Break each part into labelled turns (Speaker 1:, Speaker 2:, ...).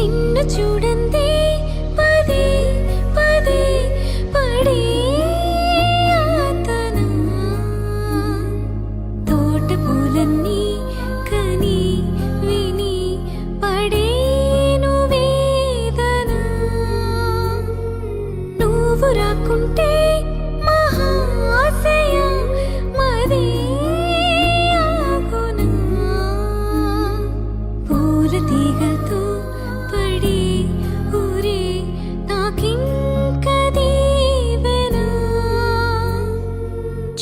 Speaker 1: నిన్ను చూడందే పదే పదే పడే ఆతనా తోట పూలన్నీ కని విని పడేను వేదన నువ్వు రాకుంటే మహాశయ మదే ఆగునా పూల తీగలతో పడి ఊరే నాకింక దీవెనా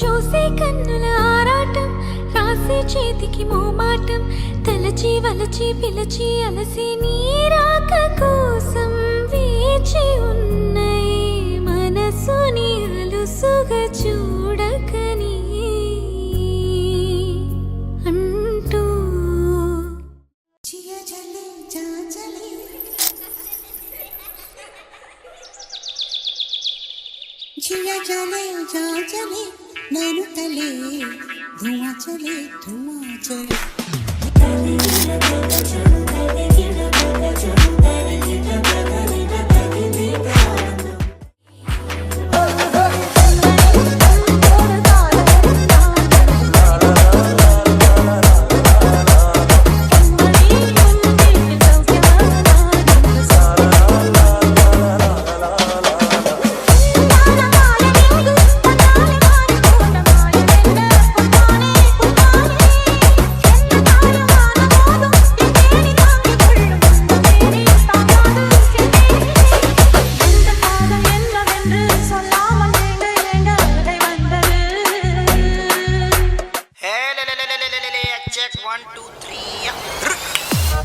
Speaker 1: చూసే కన్నుల ఆరాటం రాసే చేతికి మోమాటం తలచి వలచి పిలచి అలసి నీరాక కోసం వేచి ఉన్నై మనసుని అలుసుగా చూడకని అంటూ
Speaker 2: जिया चले जा चले जिया चले जा चले नैनु तले धुआं चले
Speaker 3: Check 1 2 3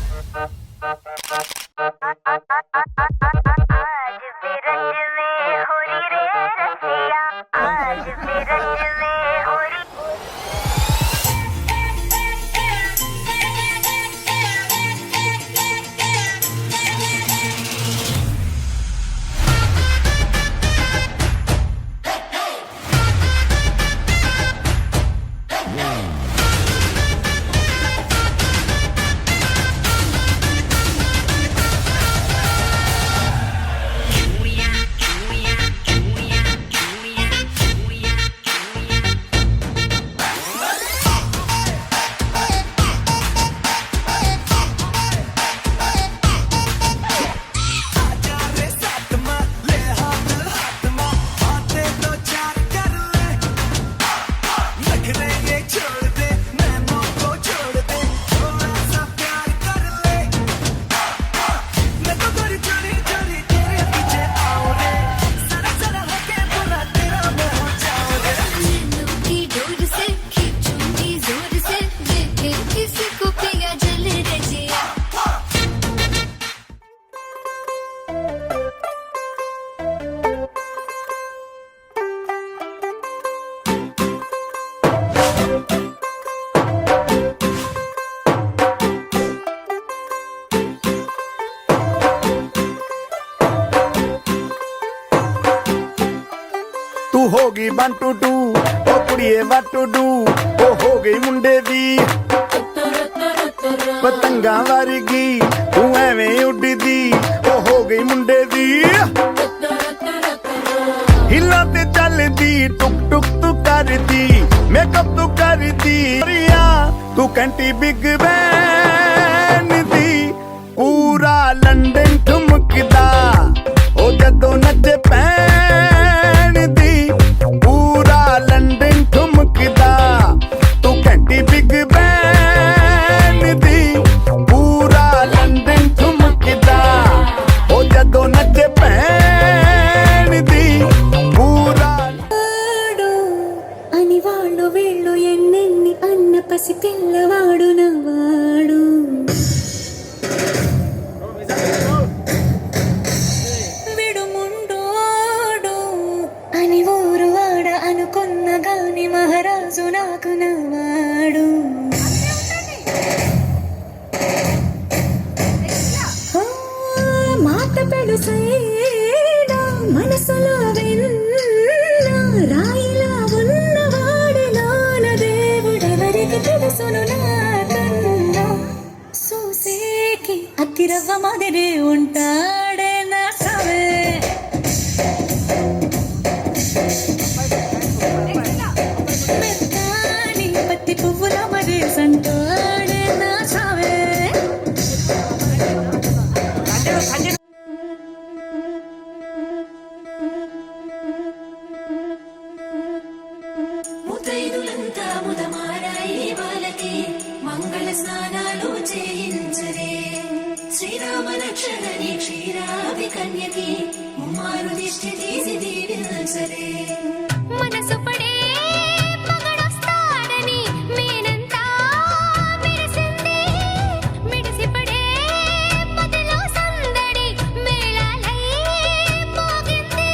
Speaker 4: तू होगी 1 2 2 ओ कुड़िए what to do ओ हो गई मुंडे दी पतंगा वर्गी तू एवें उड़दी ओ हो गई मुंडे दी हिला ते चलदी टुक टुक तू करदी मेकअप तू करदी तू कंटी बिग बैन दी पूरा लंदन ठुमकदा ओ जदों नचे पैन दी पूरा लंदन ठुमकदा तू घंटी बिग बैन दी पूरा लंदन ठुमकदा ओ जदों नचे पैन दी पूरा
Speaker 1: అని వాళ్ళు వీళ్ళు ఎన్నెన్ని అన్న పసి పిల్లవాడు నవ్వాడు
Speaker 2: అత్తిరవ్వ మాదిరి ఉంటాడే నా సావే మెత్తాని పత్తి పువ్వుల మరి సంటాడే నా సావే
Speaker 1: ముతైదులంతా ముదమారాయి బాలకి మంగళ స్నానాలు చేయించరే శ్రీరామ రక్షణని క్షీరావి కన్యకి ముమ్మారు దిష్టి తీసి దీవించరే మనసు పడే మగడొస్తాడని మేనంతా మెరిసింది మిడిసి పడే పతిలో సందడి మేళాలై మోగింది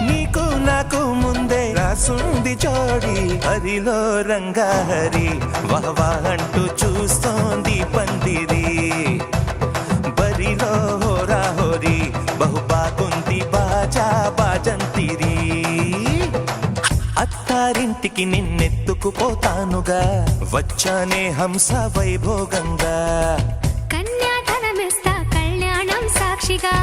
Speaker 3: నీకు నాకు ముందే రాసుంది జోడి హరిలో రంగాహరి వహవా అంటూ చూస్తోంది పందిరి బరిలో హోరా హోరి బహు బాగుంది బాజా బాజంతిరి అత్తారింటికి నిన్నెత్తుకుపోతానుగా వచ్చానే హంస వైభోగంగా
Speaker 1: కన్యాధనమిస్తా కళ్యాణం సాక్షిగా